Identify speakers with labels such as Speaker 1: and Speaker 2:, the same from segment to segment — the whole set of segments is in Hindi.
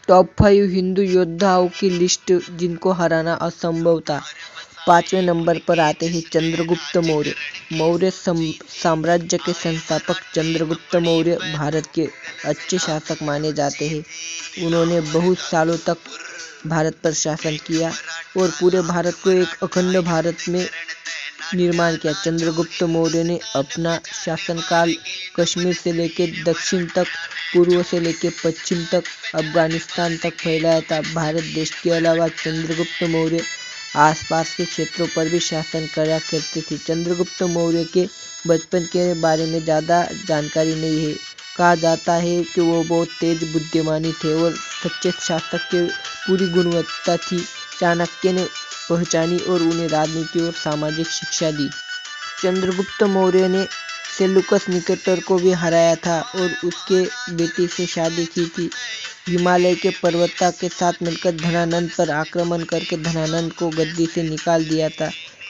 Speaker 1: टॉप 5 हिंदू योद्धाओं की लिस्ट जिनको हराना असंभव था। 5वें नंबर पर आते हैं चंद्रगुप्त मौर्य। मौर्य साम्राज्य के संस्थापक चंद्रगुप्त मौर्य भारत के अच्छे शासक माने जाते हैं। उन्होंने बहुत सालों तक भारत पर शासन किया और पूरे भारत को एक अखंड भारत में निर्माण किया। चंद्रगुप्त मौर्य ने अपना शासनकाल कश्मीर से लेकर दक्षिण तक, पूर्व से लेकर पश्चिम तक, अफगानिस्तान तक फैलाया था। भारत देश के अलावा चंद्रगुप्त मौर्य आसपास के क्षेत्रों पर भी शासन करा करते थे। चंद्रगुप्त मौर्य के बचपन के बारे में ज़्यादा जानकारी नहीं है। कहा जाता है कि वो बहुत तेज बुद्धिमानी थे और सच्चे शासक की पूरी गुणवत्ता थी। चाणक्य ने पहचानी और उन्हें राजनीति और सामाजिक शिक्षा दी। चंद्रगुप्त मौर्य ने सेल्यूकस निकेटर को भी हराया था और उसके बेटी से शादी की थी। हिमालय के पर्वता के साथ मिलकर धनानंद पर आक्रमण करके धनानंद को गद्दी से निकाल दिया था।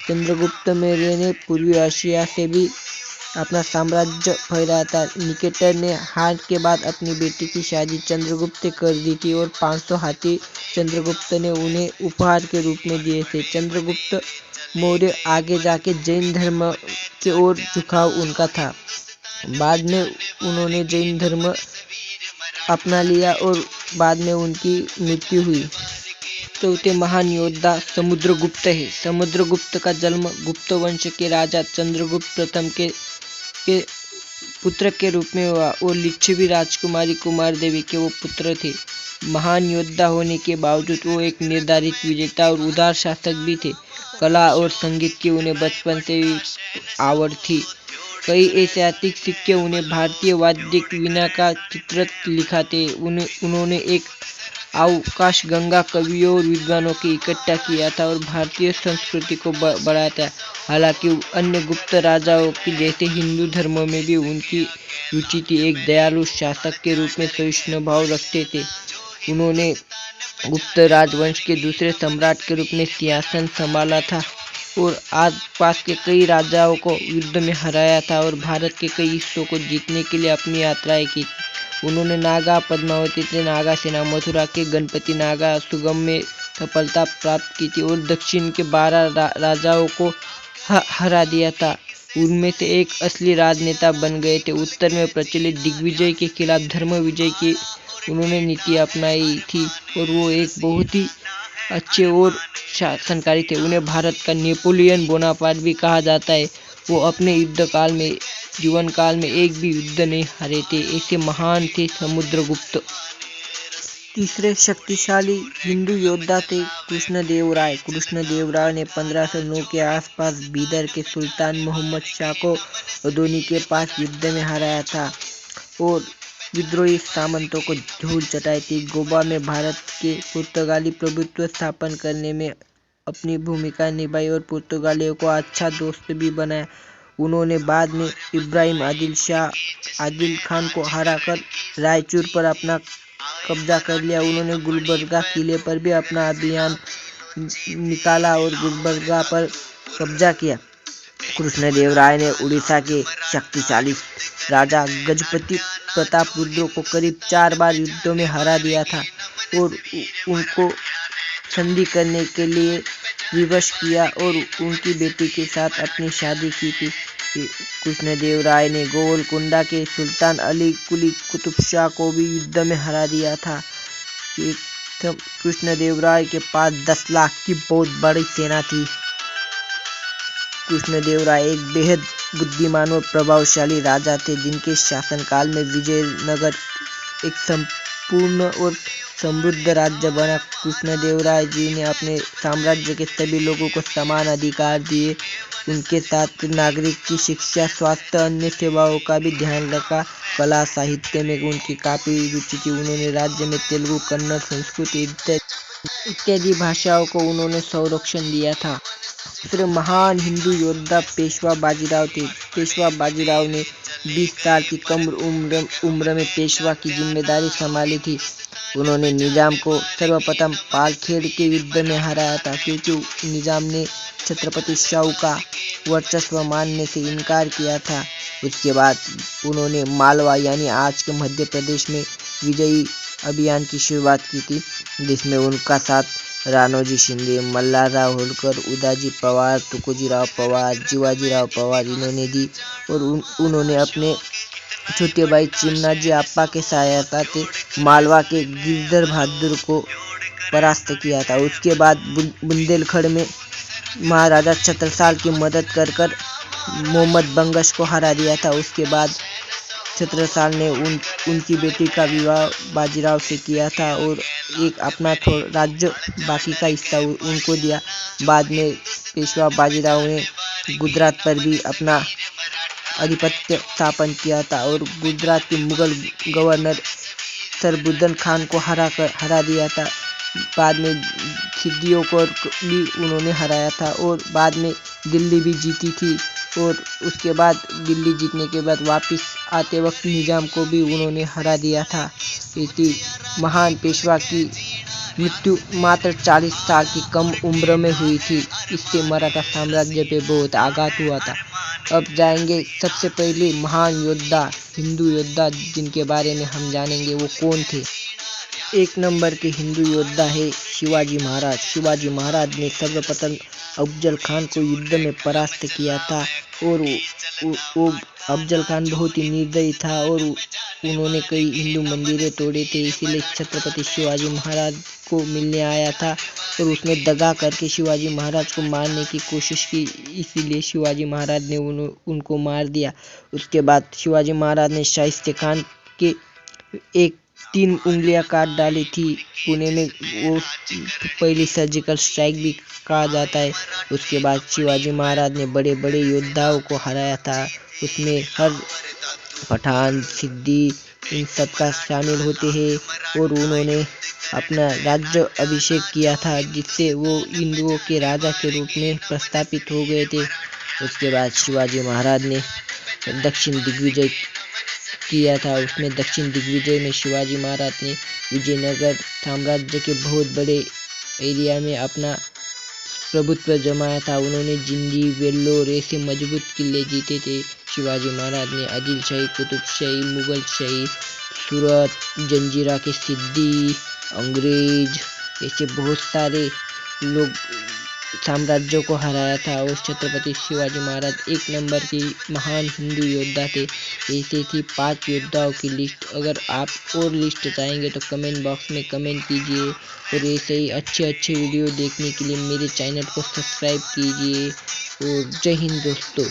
Speaker 1: चंद्रगुप्त मौर्य ने पूर्वी एशिया से भी अपना साम्राज्य फैलाया था। निकेटर ने हार के बाद अपनी बेटी की शादी चंद्रगुप्त से कर दी थी और 500 हाथी चंद्रगुप्त ने उन्हें उपहार के रूप में दिए थे। चंद्रगुप्त मौर्य आगे जाके जैन धर्म की ओर झुकाव उनका था। बाद में उन्होंने जैन धर्म अपना लिया और बाद में उनकी मृत्यु हुई। चौथे महान योद्धा समुद्रगुप्त है। समुद्रगुप्त का जन्म गुप्त वंश के राजा चंद्रगुप्त प्रथम के पुत्र के रूप में हुआ और लिच्छवी राजकुमारी कुमार देवी के वो पुत्र थे। महान योद्धा होने के बावजूद वो एक निर्धारित विजेता और उदार शासक भी थे। कला और संगीत की उन्हें बचपन से ही आवड़ थी। कई ऐतिहासिक सिक्के उन्हें भारतीय वाद्य वीणा का चित्र लिखा थे। उन्होंने एक अवकाश गंगा कवियों और विद्वानों की इकट्ठा किया था और भारतीय संस्कृति को बढ़ाया था। हालांकि अन्य गुप्त राजाओं की जैसे हिंदू धर्म में भी उनकी रुचि थी। एक दयालु शासक के रूप में सहिष्णु भाव रखते थे। उन्होंने गुप्त राजवंश के दूसरे सम्राट के रूप में सिंहासन संभाला था और आसपास के कई राजाओं को युद्ध में हराया था और भारत के कई हिस्सों को जीतने के लिए अपनी यात्राएं की। उन्होंने नागा पद्मावती से नागा सेना, मथुरा के गणपति नागा सुगम में सफलता प्राप्त की थी और दक्षिण के 12 राजाओं को हरा दिया था। उनमें से एक असली राजनेता बन गए थे। उत्तर में प्रचलित दिग्विजय के खिलाफ धर्म विजय की उन्होंने नीति अपनाई थी और वो एक बहुत ही अच्छे और शासनकारी थे। उन्हें भारत का नेपोलियन बोनापार्ट भी कहा जाता है। वो अपने जीवन काल में एक भी युद्ध नहीं हारे थे। ऐसे महान थे समुद्रगुप्त। तीसरे शक्तिशाली हिंदू योद्धा थे कृष्णदेवराय। कृष्णदेवराय ने 1509 के आसपास बीदर के सुल्तान मोहम्मद शाह को अदोनी के पास युद्ध में हराया था और विद्रोही सामंतों को धूल चटाई थी। गोवा में भारत के पुर्तगाली प्रभुत्व स्थापन करने में अपनी भूमिका निभाई और पुर्तगालियों को अच्छा दोस्त भी बनाया। उन्होंने बाद में इब्राहिम आदिल खान को हराकर रायचूर पर अपना कब्जा कर लिया। उन्होंने गुलबर्गा किले पर भी अपना अभियान निकाला और गुलबर्गा पर कब्जा किया। कृष्णदेवराय ने उड़ीसा के शक्तिशाली राजा गजपति प्रताप रुद्र को करीब 4 बार युद्धों में हरा दिया था और उनको संधि करने के लिए विवश किया और उनकी बेटी के साथ अपनी शादी की थी। कृष्णदेवराय ने गोलकुंडा के सुल्तान अली कुली कुतुब शाह को भी युद्ध में हरा दिया था। कृष्णदेवराय के पास 10 लाख की बहुत बड़ी सेना थी। कृष्णदेवराय एक बेहद बुद्धिमान और प्रभावशाली राजा थे जिनके शासनकाल में विजयनगर एक संपूर्ण और समृद्ध राज्य बना। कृष्णदेवराय जी ने अपने साम्राज्य के सभी लोगों को समान अधिकार दिए। उनके साथ नागरिक की शिक्षा, स्वास्थ्य, अन्य सेवाओं का भी ध्यान रखा। कला साहित्य में उनकी काफी रुचि थी। उन्होंने राज्य में तेलुगु, कन्नड़, संस्कृत इत्यादि भाषाओं को उन्होंने संरक्षण दिया था। दूसरे महान हिंदू योद्धा पेशवा बाजीराव थे। पेशवा बाजीराव ने 20 साल की कम उम्र में पेशवा की जिम्मेदारी संभाली थी। उन्होंने निजाम को सर्वप्रथम पालखेड़ के युद्ध में हराया था क्योंकि निजाम ने छत्रपति शाहू का वर्चस्व मानने से इनकार किया था। उसके बाद उन्होंने मालवा यानी आज के मध्य प्रदेश में विजयी अभियान की शुरुआत की थी, जिसमें उनका साथ राणोजी शिंदे, मल्हारराव होलकर, उदाजी पवार, तुकोजीराव पवार, जीवाजीराव पवार इन्होंने दी। और उन्होंने अपने छोटे भाई चिमनाजी अप्पा के सहायता से मालवा के गिरधर बहादुर को परास्त किया था। उसके बाद बुंदेलखंड में महाराजा छत्रसाल की मदद कर मोहम्मद बंगश को हरा दिया था। उसके बाद छत्रसाल ने उनकी बेटी का विवाह बाजीराव से किया था और एक अपना राज्य बाकी का हिस्सा उनको दिया। बाद में पेशवा बाजीराव ने गुजरात पर भी अपना आधिपत्य स्थापन किया था और गुजरात के मुगल गवर्नर सरबुद्दन खान को हरा दिया था। बाद में सिद्दियों को भी उन्होंने हराया था और बाद में दिल्ली भी जीती थी। और उसके बाद दिल्ली जीतने के बाद वापस आते वक्त निजाम को भी उन्होंने हरा दिया था। इसी महान पेशवा की मृत्यु मात्र 40 साल की कम उम्र में हुई थी। इससे मराठा साम्राज्य पे बहुत आघात हुआ था। अब जाएंगे सबसे पहले महान योद्धा, हिंदू योद्धा जिनके बारे में हम जानेंगे वो कौन थे। एक नंबर के हिंदू योद्धा है शिवाजी महाराज। शिवाजी महाराज ने सर्वप्रथम अफजल खान को युद्ध में परास्त किया था और वो अफजल खान बहुत ही निर्दयी था और उन्होंने कई हिंदू मंदिरें तोड़े थे। इसीलिए छत्रपति शिवाजी महाराज को मिलने आया था और उसने दगा करके शिवाजी महाराज को मारने की कोशिश की। इसीलिए शिवाजी महाराज ने उनको मार दिया। उसके बाद शिवाजी महाराज ने शाहिस्ते खान के 3 उंगलियां काट डाली थी। पुणे में वो पहली सर्जिकल स्ट्राइक भी कहा जाता है। उसके बाद शिवाजी महाराज ने बड़े बड़े योद्धाओं को हराया था। उसमें हर पठान, सिद्दी इन सब का शामिल होते हैं और उन्होंने अपना राज्य अभिषेक किया था, जिससे वो हिंदुओं के राजा के रूप में प्रस्थापित हो गए थे। उसके बाद शिवाजी महाराज ने दक्षिण दिग्विजय किया था। उसमें दक्षिण दिग्विजय में शिवाजी महाराज ने विजयनगर साम्राज्य के बहुत बड़े एरिया में अपना प्रभुत्व जमाया था। उन्होंने जिंदी, वेल्लोर ऐसे मजबूत किले जीते थे। शिवाजी महाराज ने आदिल शाही, कुतुब शाही, मुगल शाही, सूरत, जंजीरा के सिद्दी, अंग्रेज ऐसे बहुत सारे लोग साम्राज्यों को हराया था और छत्रपति शिवाजी महाराज एक नंबर की महान हिंदू योद्धा थे। ऐसे थी 5 योद्धाओं की लिस्ट। अगर आप और लिस्ट चाहेंगे तो कमेंट बॉक्स में कमेंट कीजिए और ऐसे ही अच्छे वीडियो देखने के लिए मेरे चैनल को सब्सक्राइब कीजिए। और जय हिंद दोस्तों।